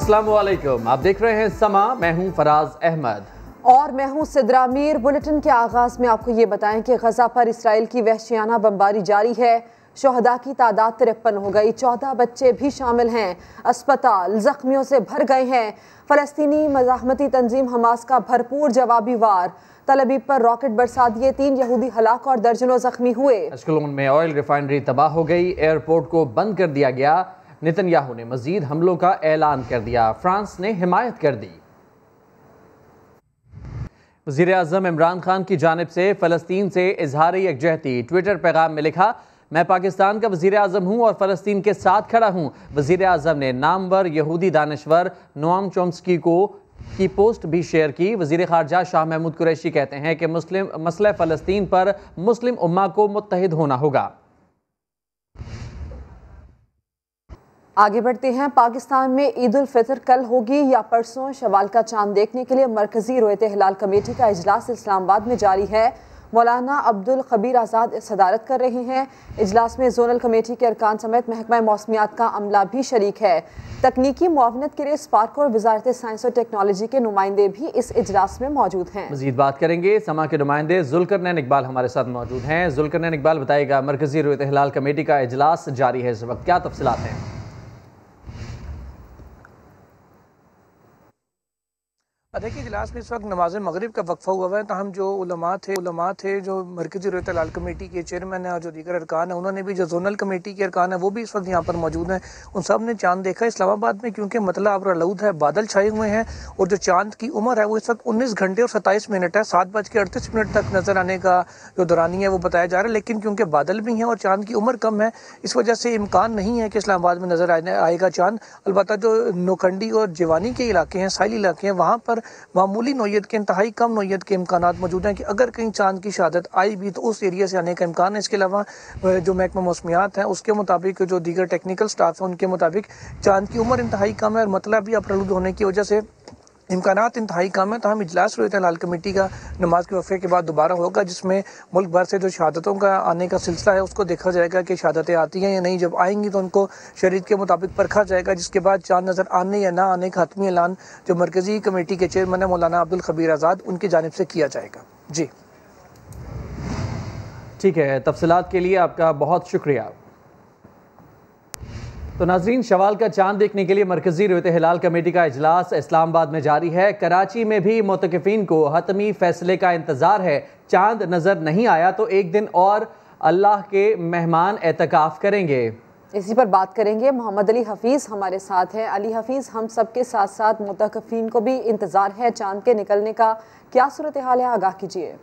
अस्सलामुअलैकुम, आप देख रहे हैं समा। मैं हूं फराज अहमद और मैं हूं सिद्रा मीर। बुलेटिन के आगाज में आपको ये बताएं कि गजा पर इसराइल की वहशियाना बमबारी जारी है। शोहदा की तादाद 53 हो गई, 14 बच्चे भी शामिल हैं। अस्पताल जख्मियों से भर गए हैं। फलस्तीनी मज़ाहमती तंजीम हमास का भरपूर जवाबी वार, तल अबीब पर रॉकेट बरसा दिए, 3 यहूदी हलाक और दर्जनों जख्मी हुए। अशकलोन में ऑयल रिफाइनरी तबाह हो गई, एयरपोर्ट को बंद कर दिया गया। नेतन्याहू ने मजीद हमलों का ऐलान कर दिया, फ्रांस ने हिमायत कर दी। वज़ीर आज़म इमरान खान की जानिब से फ़लस्तीन से इजहार यकजहती। ट्विटर पैगाम में लिखा, मैं पाकिस्तान का वज़ीर आज़म हूँ और फ़लस्तीन के साथ खड़ा हूँ। वज़ीर आज़म ने नामवर यहूदी दानश्वर नोआम चोम्स्की की पोस्ट भी शेयर की। वज़ीर ख़ारजा शाह महमूद कुरैशी कहते हैं कि मसला फ़लस्तीन पर मुस्लिम उम्मा को मुत्तहिद होना होगा। आगे बढ़ते हैं। पाकिस्तान में ईद उल फितर कल होगी या परसों? शवाल का चांद देखने के लिए मरकजी रोयत हिलाल कमेटी का इजलास इस्लामाबाद में जारी है। मौलाना अब्दुल खबीर आज़ाद सदारत कर रहे हैं। इजलास में जोनल कमेटी के अरकान समेत महकमा मौसमियात का अमला भी शरीक है। तकनीकी मुआवनत के लिए स्पार्क और वजारत साइंस और टेक्नोलॉजी के नुमाइंदे भी इस इजलास में मौजूद हैं। मजीद बात करेंगे। समा के नुमाइंदे जुल्करनैन इकबाल हमारे साथ मौजूद हैं। जुल्करनैन इकबाल, बताएगा, मरकजी रोयत हिलाल कमेटी का इजलास जारी है इस वक्त, क्या तफसीलात हैं? देखिए, इजलास में इस वक्त नमाज मगरिब का वक्फा हुआ है। तहम जो उलमा थे जो मरकजी रोयत हिलाल कमेटी के चेयरमैन है और जो दीगर अरकान है, उन्होंने भी, जो जोनल कमेटी के अरकान है वो भी इस वक्त यहाँ पर मौजूद हैं। उन सब ने चांद देखा इस्लामाबाद में, क्योंकि मतलब आबरालूद है, बादल छाए हुए हैं और जो चांद की उम्र है वो इस वक्त 19 घंटे और 27 मिनट है। 7:38 तक नजर आने का जो दौरानी है वो बताया जा रहा है। लेकिन क्योंकि बादल भी हैं और चांद की उम्र कम है, इस वजह से इम्कान नहीं है कि इस्लामाबाद में नजर आएगा चांद। अलबत्ता जो नोखंडी और जवानी के इलाके हैं, साहिली इलाके हैं, वहाँ पर मामूली नौयत के, इंतहाई कम नौयत के इम्कानात मौजूद हैं कि अगर कहीं चांद की शहादत आई भी तो उस एरिया से आने का इम्कान है। इसके अलावा जो महकमा मौसमियात है उसके मुताबिक, जो दीगर टेक्निकल स्टाफ है उनके मुताबिक, चांद की उम्र इंतहाई कम है और मतलब भी अपरलूद होने की वजह से इम्कानात इंतहाई कम है। तो हम इजलास रोयत हिलाल कमेटी का नमाज के वफ़े के बाद दोबारा होगा, जिसमें मुल्क भर से जो शहादतों का आने का सिलसिला है उसको देखा जाएगा कि शहादतें आती हैं या नहीं। जब आएंगी तो उनको शरीयत के मुताबिक परखा जाएगा, जिसके बाद चांद नज़र आने या ना आने का हतमी ऐलान जो मरकज़ी कमेटी के चेयरमैन है मौलाना अब्दुल खबीर आज़ाद, उनकी जानिब से किया जाएगा। जी ठीक है, तफसीलात के लिए आपका बहुत शुक्रिया। तो नाजरीन, शवाल का चांद देखने के लिए मरकजी रोयत हिलाल कमेटी का इजलास इस्लामाबाद में जारी है। कराची में भी मुतकिफिन को हतमी फैसले का इंतजार है। चांद नजर नहीं आया तो एक दिन और अल्लाह के मेहमान एतकाफ करेंगे। इसी पर बात करेंगे। मोहम्मद अली हफीज़ हमारे साथ हैं। अली हफीज़, हम सब के साथ साथ मुतकिफिन को भी इंतजार है चांद के निकलने का, क्या सूरत हाल है, आगाह कीजिए।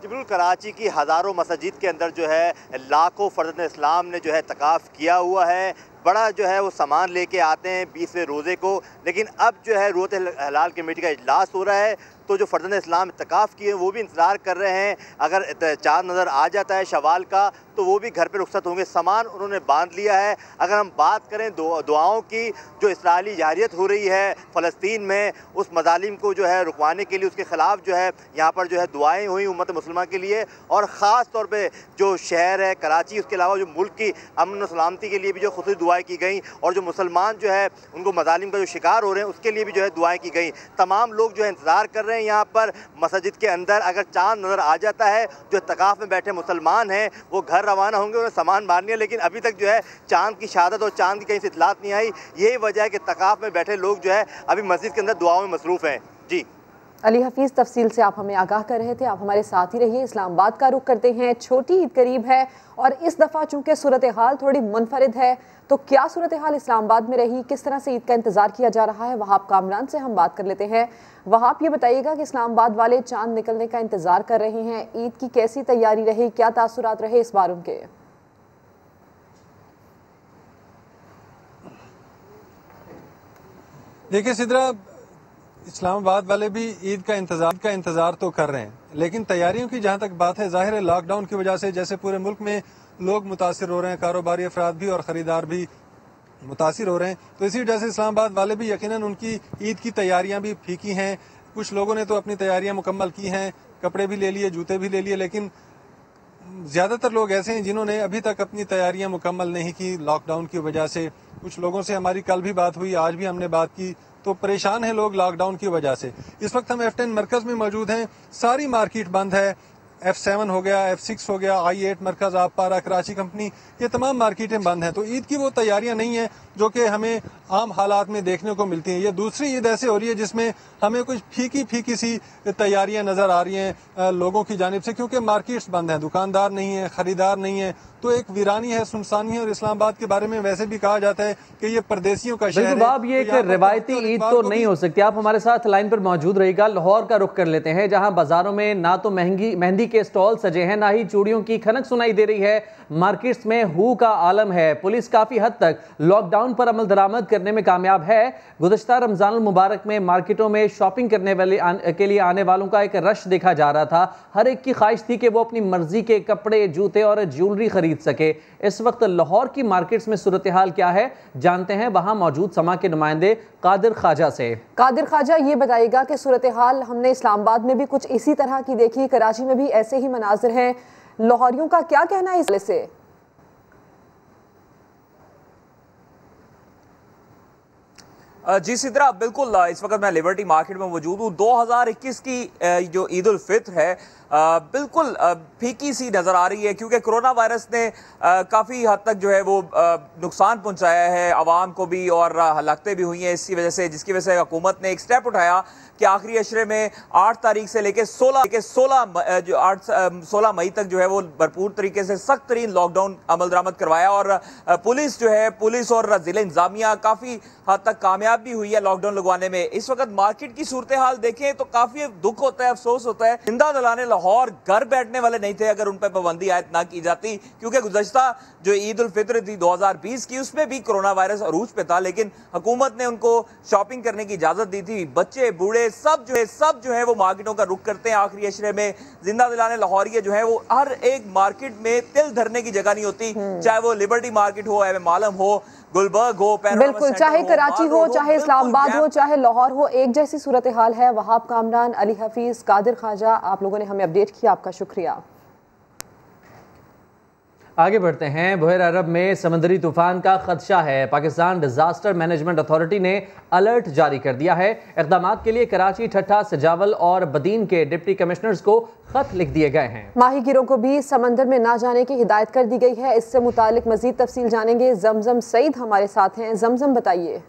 बिल्कुल, कराची की हज़ारों मस्जिद के अंदर जो है लाखों फ़र्द इस्लाम ने जो है तकाफ़ किया हुआ है। बड़ा जो है वो सामान लेके आते हैं 20वें रोज़े को, लेकिन अब जो है रोयत हिलाल कमेटी का इजलास हो रहा है तो जो फ़र्ज़ान इस्लाम इत्तिकाफ़ किए वो भी इंतज़ार कर रहे हैं। अगर चाँद नज़र आ जाता है शवाल का तो वो भी घर पे रुखसत होंगे। सामान उन्होंने बांध लिया है। अगर हम बात करें दुआओं की, जो इसराइली जारियत हो रही है फ़लस्तीन में, उस मज़ालिम को जो है रुकवाने के लिए, उसके ख़िलाफ़ जो है यहाँ पर जो है दुआएँ हुई उम्मत मुस्लिमा के लिए, और ख़ास तौर पर जो शहर है कराची, उसके अलावा जो मुल्क की अमन और सलामती के लिए भी जो खुसूसी दुआएँ की गई, और जो मुसलमान जो है उनको मज़ालिम का जो शिकार हो रहे हैं उसके लिए भी जो है दुआएँ की गई। तमाम लोग जो है इंतज़ार कर रहे हैं यहाँ पर मस्जिद के अंदर। अगर चाँद नज़र आ जाता है, जो इत्तिकाफ़ में बैठे मुसलमान हैं वो घर रवाना होंगे, उन्हें सामान बांध लिया, लेकिन अभी तक जो है चाँद की शहादत और चाँद की कहीं से इत्तलात नहीं आई। यही वजह है कि इत्तिकाफ़ में बैठे लोग जो है अभी मस्जिद के अंदर दुआओं में मसरूफ़ हैं। जी अली हफीज़, तफसील से आप हमें आगाह कर रहे थे, आप हमारे साथ ही रहिए। इस्लामाबाद का रुख करते हैं। छोटी ईद करीब है और इस दफ़ा चूँकि सूरत हाल थोड़ी मुनफरिद है, तो क्या सूरत हाल इस्लामाबाद में रही, किस तरह से ईद का इंतज़ार किया जा रहा है, वहाब कामरान से हम बात कर लेते हैं। वहाब, ये बताइएगा कि इस्लामाबाद वाले चांद निकलने का इंतज़ार कर रहे हैं, ईद की कैसी तैयारी रही, क्या तासुरात रहे इस बार उनके? देखिए सिद्रा, इस्लामाबाद वाले भी ईद का इंतजार तो कर रहे हैं, लेकिन तैयारियों की जहां तक बात है, जाहिर है लॉकडाउन की वजह से जैसे पूरे मुल्क में लोग मुतासिर हो रहे हैं, कारोबारी अफराद भी और खरीदार भी मुतासिर हो रहे हैं, तो इसी वजह से इस्लामाबाद वाले भी यकीनन उनकी ईद की तैयारियां भी फीकी हैं। कुछ लोगों ने तो अपनी तैयारियां मुकम्मल की हैं, कपड़े भी ले लिए, जूते भी ले लिए, लेकिन ज्यादातर लोग ऐसे हैं जिन्होंने अभी तक अपनी तैयारियां मुकम्मल नहीं की लॉकडाउन की वजह से। कुछ लोगों से हमारी कल भी बात हुई, आज भी हमने बात की, तो परेशान हैं लोग लॉकडाउन की वजह से। इस वक्त हम F10 मरकज में मौजूद हैं, सारी मार्केट बंद है। F7 हो गया, F6 हो गया, I8 मरकज, आपपारा, कराची कंपनी, ये तमाम मार्केटें बंद हैं। तो ईद की वो तैयारियां नहीं है जो कि हमें आम हालात में देखने को मिलती हैं। ये दूसरी ईद ऐसे हो रही है जिसमें हमें कुछ फीकी फीकी सी तैयारियां नजर आ रही हैं लोगों की जानिब से, क्योंकि मार्केट्स बंद हैं, दुकानदार नहीं है, खरीदार नहीं है, तो एक वीरानी है, सुनसानी है। और इस्लामाबाद के बारे में वैसे भी कहा जाता है कि ये परदेसियों का शहर है। अब ये एक रिवायती ईद तो नहीं हो सकती। आप हमारे साथ लाइन पर मौजूद रहिएगा। लाहौर का रुख कर लेते हैं, जहां बाजारों में ना तो मेहंदी के स्टॉल सजे हैं, ना ही चूड़ियों की खनक सुनाई दे रही है। मार्केट्स में हू का आलम है। पुलिस काफी हद तक लॉकडाउन पर अमल दरामद करने में कामयाब है। गुज़श्ता रमजान मुबारक में मार्केटों में शॉपिंग करने के लिए आने वालों का एक रश देखा जा रहा था। हर एक की ख्वाहिश थी कि वो अपनी मर्जी के कपड़े, जूते और ज्वेलरी खरीद सके। इस वक्त लाहौर की मार्केट्स में सूरत हाल क्या है, जानते हैं वहां मौजूद समा के नुमाइंदे कादिर ख्वाजा से। कादिर ख्वाजा, ये बताइएगा कि सूरत हाल हमने इस्लामाबाद में भी कुछ इसी तरह की देखी, कराची में भी ऐसे ही मनाजिर हैं, लाहौरियों का क्या कहना है इस से? जी सिद्रा, बिल्कुल। इस वक्त मैं लिबर्टी मार्केट में मौजूद हूँ। 2021 की जो ईद उल फित्र है बिल्कुल फीकी सी नज़र आ रही है, क्योंकि कोरोना वायरस ने काफ़ी हद तक जो है वो नुकसान पहुंचाया है आवाम को भी, और हलाकतें भी हुई हैं इसकी वजह से, जिसकी वजह से हुकूमत ने एक स्टेप उठाया कि आखिरी अशरे में 8 तारीख से लेकर 16 मई तक जो है वो भरपूर तरीके से सख्त तरीन लॉकडाउन अमल दरामद करवाया। और पुलिस जो है, पुलिस और ज़िला इंतजामिया काफ़ी हद तक कामयाब भी हुई है लॉकडाउन लगवाने में। इस वक्त मार्केट की सूरत हाल देखें तो काफ़ी दुख होता है, अफसोस होता है। जिंदा दलाने लाहौर घर बैठने वाले नहीं थे अगर उन पर पाबंदी आयत ना की जाती, क्योंकि गुज़श्ता जो ईद उल फित्र थी 2020 की, उसमें भी कोरोना वायरस अरूज पे था, लेकिन हुकूमत ने उनको शॉपिंग करने की इजाजत दी थी। बच्चे बूढ़े सब जो है वो मार्केटों का रुख करते हैं आखिरी अशरे में। जिंदा दिलाने लाहौरिये जो है वो हर एक मार्केट में तिल धरने की जगह नहीं होती, चाहे वो लिबर्टी मार्केट हो, एम आलम हो, गुलबर्ग हो, बिल्कुल, चाहे कराची हो, चाहे इस्लामाबाद हो, चाहे लाहौर हो, एक जैसी सूरत हाल है। वहाब कामरान, अली हफीज, कादिर ख्वाजा, आप लोगों ने हमें अपडेट किया, आपका शुक्रिया। आगे बढ़ते हैं। बहर अरब में समंदरी तूफान का खदशा है। पाकिस्तान डिजास्टर मैनेजमेंट अथॉरिटी ने अलर्ट जारी कर दिया है। इक़दामात के लिए कराची, ठट्टा, सजावल और बदीन के डिप्टी कमिश्नर्स को खत लिख दिए गए हैं। माहीगिरों को भी समंदर में ना जाने की हिदायत कर दी गई है। इससे मुतालिक मजीद तफसील जानेंगे। जमजम सईद हमारे साथ हैं। जमजम, बताइए।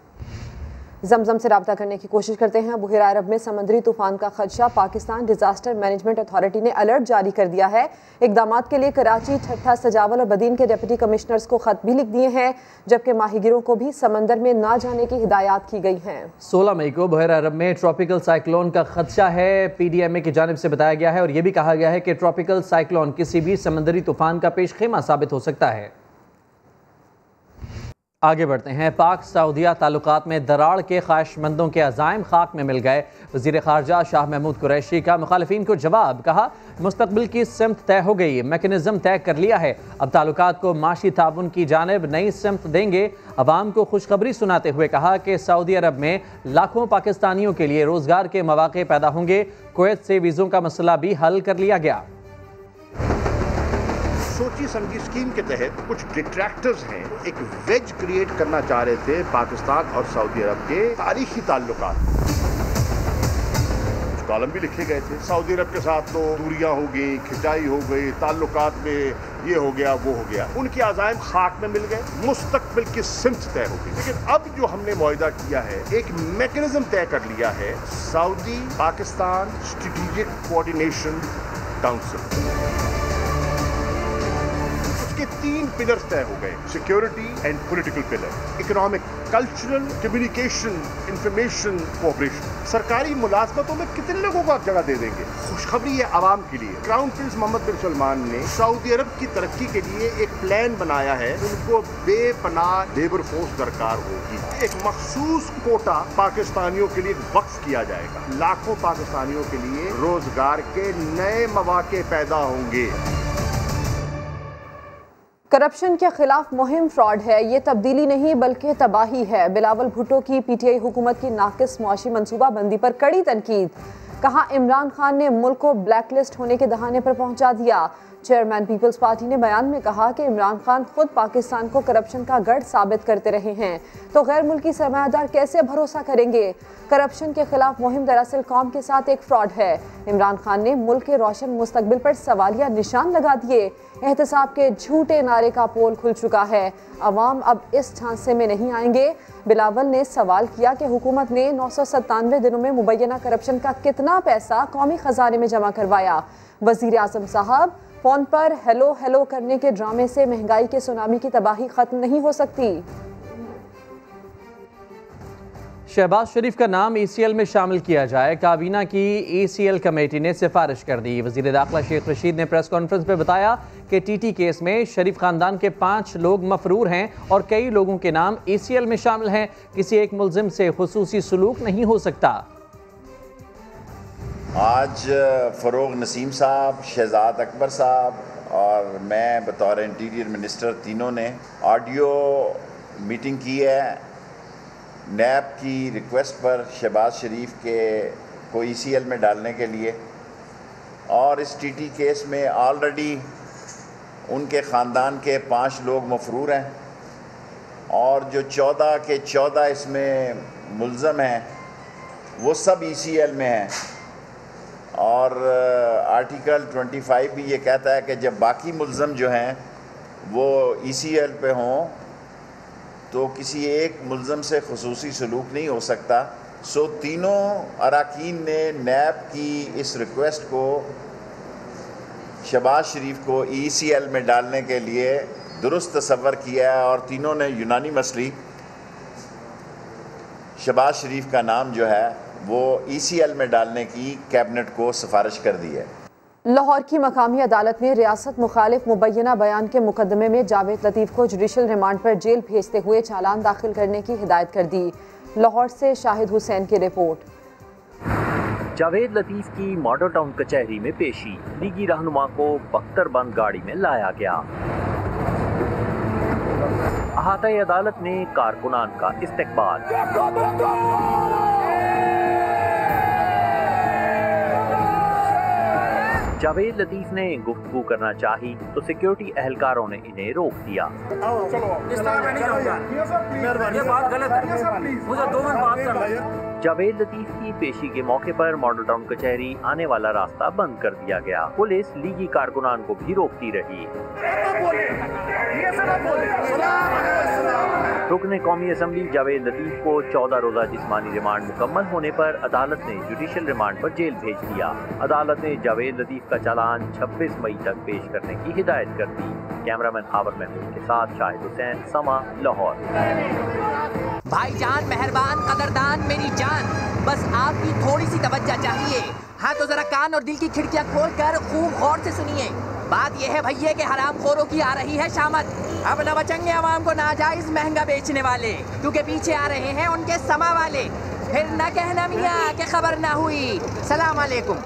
जमजम से रब्ता करने की कोशिश करते हैं। बहर अरब में समंदरी तूफान का खदशा, पाकिस्तान डिजास्टर मैनेजमेंट अथॉरिटी ने अलर्ट जारी कर दिया है। इक़दामात के लिए कराची, ठट्टा, सजावल और बदीन के डिप्टी कमिश्नर्स को खत भी लिख दिए हैं, जबकि माहीगिरों को भी समंदर में ना जाने की हिदायत की गई हैं। 16 मई को बहर अरब में ट्रॉपिकल साइक्लोन का खदशा है। PDMA की जानिब से बताया गया है और यह भी कहा गया है कि ट्रॉपिकल साइक्लोन किसी भी समंदरी तूफान का पेश खेमा साबित हो सकता है। आगे बढ़ते हैं। पाक सऊदिया ताल्लुकात में दरार के ख्वाहिशमंदों के अज़ाइम खाक में मिल गए। वज़ीर ख़ारजा शाह महमूद कुरैशी का मुखालिफिन को जवाब, कहा मुस्तकबिल की सिमत तय हो गई, मैकेनिज़्म तय कर लिया है, अब ताल्लुकात को माशी ताउन की जानिब नई सिमत देंगे। अवाम को खुशखबरी सुनाते हुए कहा कि सऊदी अरब में लाखों पाकिस्तानियों के लिए रोज़गार के मौक़े पैदा होंगे। कुवैत से वीज़ों का मसला भी हल कर लिया गया। सोची समझी स्कीम के तहत कुछ डिट्रैक्टर्स हैं, एक वेज क्रिएट करना चाह रहे थे पाकिस्तान और सऊदी अरब के तारीखी ताल्लुकात। कुछ कॉलम भी लिखे गए थे, सऊदी अरब के साथ तो दूरियां हो गई, खिंचाई हो गई, ताल्लुकात में ये हो गया वो हो गया, उनके अज़ाइम खाक में मिल गए, मुस्तकबिल की सिमत तय हो गई। लेकिन अब जो हमने मुआहिदा किया है, एक मैकेनिज्म तय कर लिया है, Saudi Pakistan strategic coordination council. 3 pillars तय हो गए, security and political pillar, economic, cultural, communication, information, cooperation. सरकारी मुलाजमतों में कितने लोगों को आप जगह दे देंगे? खुशखबरी है आवाम के लिए, क्राउन प्रिंस मोहम्मद बिन सलमान ने सऊदी अरब की तरक्की के लिए एक प्लान बनाया है। उनको बेपनाह लेबर फोर्स दरकार होगी। एक मखसूस कोटा पाकिस्तानियों के लिए वक्फ किया जाएगा। लाखों पाकिस्तानियों के लिए रोजगार के नए मौके पैदा होंगे। करप्शन के खिलाफ मुहिम फ्रॉड है, ये तब्दीली नहीं बल्कि तबाही है। बिलावल भुट्टो की PTI हुकूमत की नाकिस मुआशी मनसूबाबंदी पर कड़ी तनकीद। कहा इमरान खान ने मुल्क को ब्लैक लिस्ट होने के दहाने पर पहुंचा दिया। चेयरमैन पीपल्स पार्टी ने बयान में कहा कि इमरान खान खुद पाकिस्तान को करप्शन का गढ़ साबित करते रहे हैं, तो गैर मुल्की सरमायादार कैसे भरोसा करेंगे। करप्शन के खिलाफ मुहिम दरअसल कौम के साथ एक फ्रॉड है। इमरान खान ने मुल्क के रोशन मुस्तकबिल पर सवालिया निशान लगा दिए। एहतसाब के झूठे नारे का पोल खुल चुका है। अवाम अब इस झांसे में नहीं आएंगे। बिलावल ने सवाल किया कि हुकूमत ने 997 दिनों में मुबैना करप्शन का कितना पैसा कौमी खजाने में जमा करवाया। वजीर आजम साहब, फोन पर हेलो हेलो करने के ड्रामे से महंगाई के सुनामी की तबाही खत्म नहीं हो सकती। शहबाज शरीफ का नाम ECL में शामिल किया जाए, काबीना की ECL कमेटी ने सिफारिश कर दी। वज़ीर दाखिला शेख रशीद ने प्रेस कॉन्फ्रेंस में बताया कि TT केस में शरीफ खानदान के 5 लोग मफरूर हैं और कई लोगों के नाम ECL में शामिल हैं। किसी एक मुल्जिम से खुसूसी सलूक नहीं हो सकता। आज फ़रोग नसीम साहब, शहजाद अकबर साहब और मैं बतौर इंटीरियर मिनिस्टर तीनों ने ऑडियो मीटिंग की है। नैब की रिक्वेस्ट पर शहबाज शरीफ के को ECL में डालने के लिए, और इस TT केस में ऑलरेडी उनके ख़ानदान के 5 लोग मफरूर हैं और जो 14 के 14 इसमें मुल्ज़म हैं वो सब ECL में हैं। और आर्टिकल 25 भी ये कहता है कि जब बाकी मुल्ज़म जो हैं वो ECL पे हों तो किसी एक मुल्ज़म से खुसूसी सलूक नहीं हो सकता। सो तीनों अराकीन ने नैब की इस रिक्वेस्ट को शहबाज शरीफ को ECL में डालने के लिए दुरुस्त तसव्वुर किया है और तीनों ने यूनानिमसली शहबाज शरीफ का नाम जो है वो ECL में डालने की कैबिनेट को सिफारिश कर दी है। लाहौर की मकामी अदालत ने रियासत मुखालिफ मुबैना बयान के मुकदमे में जावेद लतीफ़ को जुडिशल रिमांड पर जेल भेजते हुए चालान दाखिल करने की हिदायत कर दी। लाहौर से शाहिद हुसैन की रिपोर्ट। जावेद लतीफ़ की मॉडल टाउन कचहरी में पेशी, लीगी रहनुमा को बख्तरबंद गाड़ी में लाया गया। अहाता अदालत ने कारकुनान का इस्तकबाल। जावेद लतीफ़ ने गुफ्तगू करना चाही तो सिक्योरिटी एहलकारों ने इन्हें रोक दिया। जावेद लतीफ़ की पेशी के मौके पर मॉडल टाउन कचहरी आने वाला रास्ता बंद कर दिया गया। पुलिस लीगी कारकुनान को भी रोकती रही। रुकने कौमी असम्बली जावेद लतीफ़ को 14 रोज़ा जिस्मानी रिमांड मुकम्मल होने पर अदालत ने जुडिशल रिमांड पर जेल भेज दिया। अदालत ने जावेद लतीफ़ का चालान 26 मई तक पेश करने की हिदायत कर दी। कैमरामैन हावर महमूद के साथ शाहिद हुसैन, समा, लाहौर। भाईजान, मेहरबान, कदरदान, मेरी जान, बस आपकी थोड़ी सी तवज्जो चाहिए। हाँ तो जरा कान और दिल की खिड़कियाँ खोल कर खूब गौर से सुनिए। बात यह है भैया कि हरामखोरों की आ रही है शामत। अब न बचेंगे आवाम को नाजायज महंगा बेचने वाले, क्योंकि पीछे आ रहे हैं उनके समा वाले। फिर न कहना मियाँ कि खबर ना हुई। सलाम अलैकुम।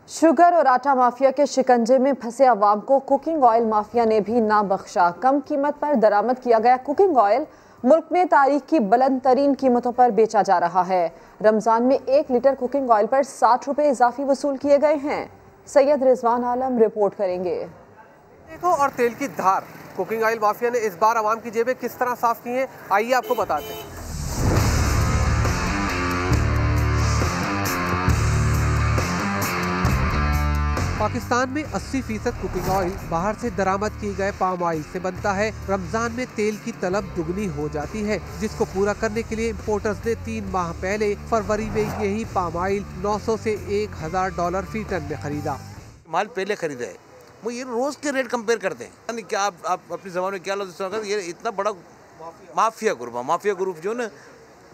शुगर और आटा माफिया के शिकंजे में फंसे अवाम को कुकिंग ऑयल माफिया ने भी ना बख्शा। कम कीमत पर दरामद किया गया कुकिंग ऑयल मुल्क में तारीख की बुलंद तरीन कीमतों पर बेचा जा रहा है। रमजान में 1 लीटर कुकिंग ऑयल पर 60 रुपए इजाफी वसूल किए गए हैं। सैयद रिजवान आलम रिपोर्ट करेंगे। देखो और तेल की धार, कुकिंग ऑयल माफिया ने इस बार आवाम की जेबें किस तरह साफ की हैं, आइए आपको बताते हैं। पाकिस्तान में 80% कुकिंग ऑयल बाहर से दरामद किए गए पाम ऑयल से बनता है। रमजान में तेल की तलब दुगनी हो जाती है, जिसको पूरा करने के लिए इम्पोर्टर्स ने 3 माह पहले फरवरी में यही पाम ऑयल 900 से $1000 फी टन में खरीदा। माल पहले खरीदा है, वो ये रोज के रेट कंपेयर करते हैं। क्या आप अपनी जबान में क्या लफ्ज़ इस्तेमाल करते हैं? ये इतना बड़ा माफिया ग्रुप जो ना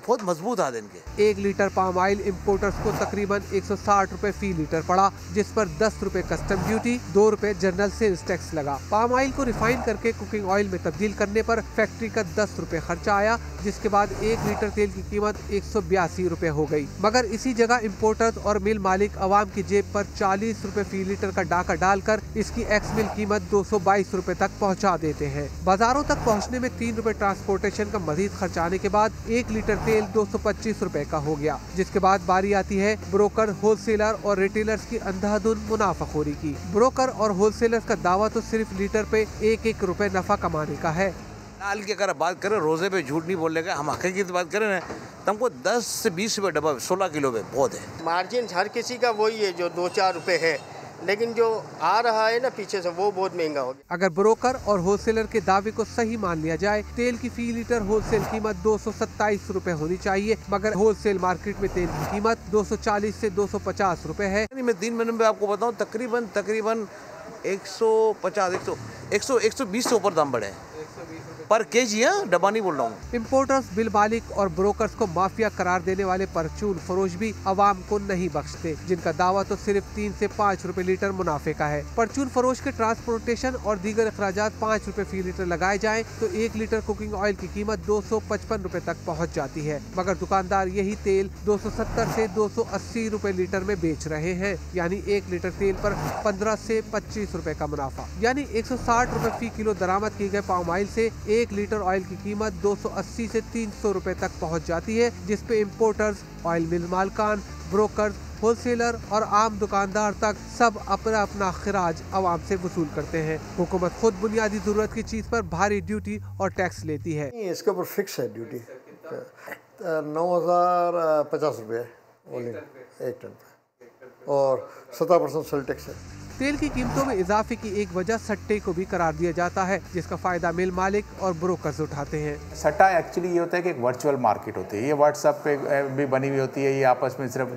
बहुत मजबूत आदे इनके। 1 लीटर पाम ऑयल इम्पोर्टर्स को तकरीबन 160 रुपए फी लीटर पड़ा, जिस पर 10 रुपए कस्टम ड्यूटी, 2 रुपए जनरल सेल्स टैक्स लगा। पाम ऑयल को रिफाइन करके कुकिंग ऑयल में तब्दील करने पर फैक्ट्री का 10 रुपए खर्चा आया, जिसके बाद 1 लीटर तेल की कीमत 182 रुपए हो गई। मगर इसी जगह इम्पोर्टर्स और मिल मालिक अवाम की जेब पर 40 रुपए फी लीटर का डाका डालकर इसकी एक्स मिल कीमत 222 रुपए तक पहुँचा देते हैं। बाजारों तक पहुँचने में 3 रुपए ट्रांसपोर्टेशन का मजीद खर्चा आने के बाद 1 लीटर तेल 225 रुपए का हो गया। जिसके बाद बारी आती है ब्रोकर, होलसेलर और रिटेलर्स की अंधाधुंध मुनाफाखोरी की। ब्रोकर और होलसेलर्स का दावा तो सिर्फ लीटर पे 1-1 रुपए नफा कमाने का है। हाल की अगर बात करें, रोजे पे झूठ नहीं बोलने का, हम हकीकत की बात करें ना, तो हमको 10 से 20 रुपये डब्बा 16 किलो पे बहुत है। मार्जिन हर किसी का वही है जो 2-4 रुपए है, लेकिन जो आ रहा है ना पीछे से वो बहुत महंगा हो गया। अगर ब्रोकर और होलसेलर के दावे को सही मान लिया जाए, तेल की फी लीटर होलसेल कीमत 227 रुपए होनी चाहिए, मगर होलसेल मार्केट में तेल की कीमत 240 से 250 रुपए है। मैं 3 महीने में आपको बताऊं, तकरीबन 120 से ऊपर दाम बढ़े हैं पर केजी, डब्बा नहीं बोल रहा हूँ। इम्पोर्टर्स, बिल मालिक और ब्रोकर्स को माफिया करार देने वाले परचून फरोश भी अवाम को नहीं बख्शते, जिनका दावा तो सिर्फ 3 से 5 रुपए लीटर मुनाफे का है। परचून फरोश के ट्रांसपोर्टेशन और दीगर अखराजात 5 रुपए फी लीटर लगाए जाएं तो 1 लीटर कुकिंग ऑयल की कीमत 255 रुपए तक पहुँच जाती है, मगर दुकानदार यही तेल 270 से 280 रुपए लीटर में बेच रहे हैं, यानी 1 लीटर तेल पर 15 से 25 रुपए का मुनाफा, यानी 160 रुपए फी किलो दरामद किए गए पाम ऑयल से 1 लीटर ऑयल की कीमत 280 से 300 रुपए तक पहुंच जाती है, जिसपे इम्पोर्टर्स, ऑयल मिल मालकान, ब्रोकर्स, होलसेलर और आम दुकानदार तक सब अपना अपना खराज आवाम से वसूल करते हैं। हुकूमत खुद बुनियादी जरूरत की चीज पर भारी ड्यूटी और टैक्स लेती है। इसके ऊपर फिक्स है ड्यूटी 9,050 रुपये एक टन पे और 17% सेल टैक्स है। तेल की कीमतों में इजाफे की एक वजह सट्टे को भी करार दिया जाता है, जिसका फायदा मिल मालिक और ब्रोकर्स उठाते हैं। सट्टा एक्चुअली ये होता है कि एक वर्चुअल मार्केट होती है, ये व्हाट्सएप पे भी बनी हुई होती है, ये आपस में सिर्फ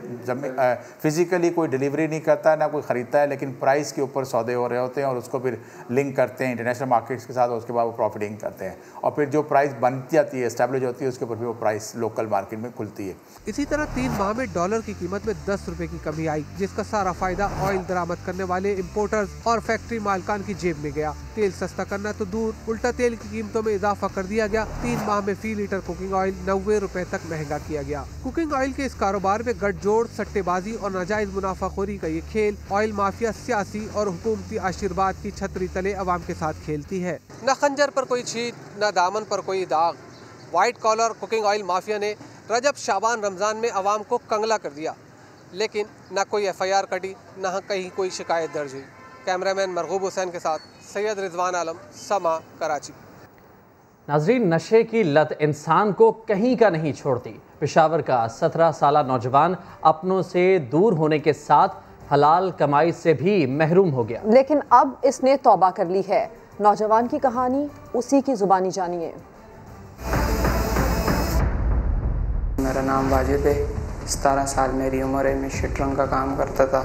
फिजिकली कोई डिलीवरी नहीं करता है, ना कोई ख़रीदता है, लेकिन प्राइस के ऊपर सौदे हो रहे होते हैं और उसको फिर लिंक करते हैं इंटरनेशनल मार्केट्स के साथ, और उसके बाद वो प्रॉफिटिंग करते हैं और फिर जो प्राइस बन जाती है, एस्टैब्लिश होती है, उसके ऊपर फिर वो प्राइस लोकल मार्केट में खुलती है। इसी तरह 3 माह में डॉलर की कीमत में 10 रुपए की कमी आई, जिसका सारा फायदा ऑयल दरामद करने वाले इम्पोर्टर्स और फैक्ट्री मालकान की जेब में गया। तेल सस्ता करना तो दूर, उल्टा तेल की कीमतों में इजाफा कर दिया गया। 3 माह में फी लीटर कुकिंग ऑयल 90 रुपए तक महंगा किया गया। कुकिंग ऑयल के इस कारोबार में गठजोड़, सट्टेबाजी और नाजायज मुनाफाखोरी का ये खेल ऑयल माफिया सियासी और हुकूमती आशीर्वाद की छतरी तले अवाम के साथ खेलती है। न खंजर पर कोई छींट, न दामन पर कोई दाग। White collar cooking oil mafia ने रजब, शाबान, रमजान में अवाम को कंगला कर दिया, लेकिन न कोई FIR कटी, न कहीं कोई शिकायत दर्ज हुई। कैमरामैन मरगूब हुसैन के साथ सैयद रिजवान आलम, समा, कराची। नाजरीन, नशे की लत इंसान को कहीं का नहीं छोड़ती। पेशावर का 17 साला नौजवान अपनों से दूर होने के साथ हलाल कमाई से भी महरूम हो गया, लेकिन अब इसने तौबा कर ली है। नौजवान की कहानी उसी की जुबानी जानिए। मेरा नाम वाजिद है, 17 साल मेरी उम्र है। मैं शटरंग का काम करता था,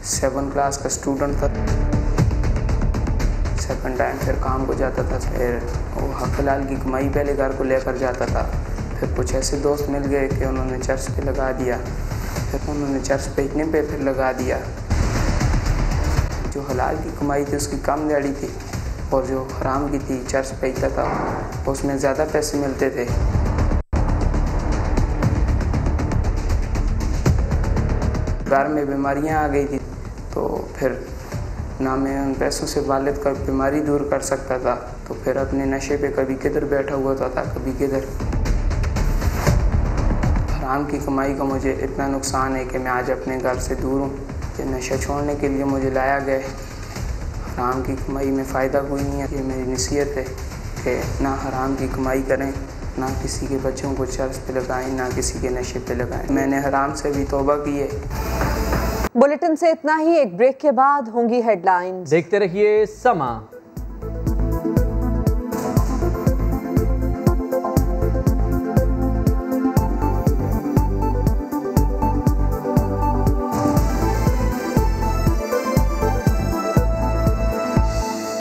7 क्लास का स्टूडेंट था। सेकंड टाइम फिर काम को जाता था, फिर वो हलाल की कमाई पहले घर को लेकर जाता था। फिर कुछ ऐसे दोस्त मिल गए कि उन्होंने चर्च पे लगा दिया, फिर उन्होंने चर्च बेचने पे फिर लगा दिया। जो हलाल की कमाई थी उसकी कम दिहाड़ी थी, और जो हराम की थी, चर्च बेचता था, उसमें ज़्यादा पैसे मिलते थे। घर में बीमारियां आ गई थी, तो फिर ना मैं उन पैसों से वालिद का बीमारी दूर कर सकता था, तो फिर अपने नशे पे कभी किधर बैठा हुआ था कभी किधर। हराम की कमाई का मुझे इतना नुकसान है कि मैं आज अपने घर से दूर हूँ। ये नशा छोड़ने के लिए मुझे लाया गया। हराम की कमाई में फ़ायदा कोई नहीं है। ये मेरी नसीहत है कि ना हराम की कमाई करें, ना किसी के बच्चों को चर्च पे लगाएं, ना किसी के नशे पे लगाएं। मैंने हराम से भी तौबा की है। बुलेटिन से इतना ही। एक ब्रेक के बाद होंगी हेडलाइंस। देखते रहिए समा।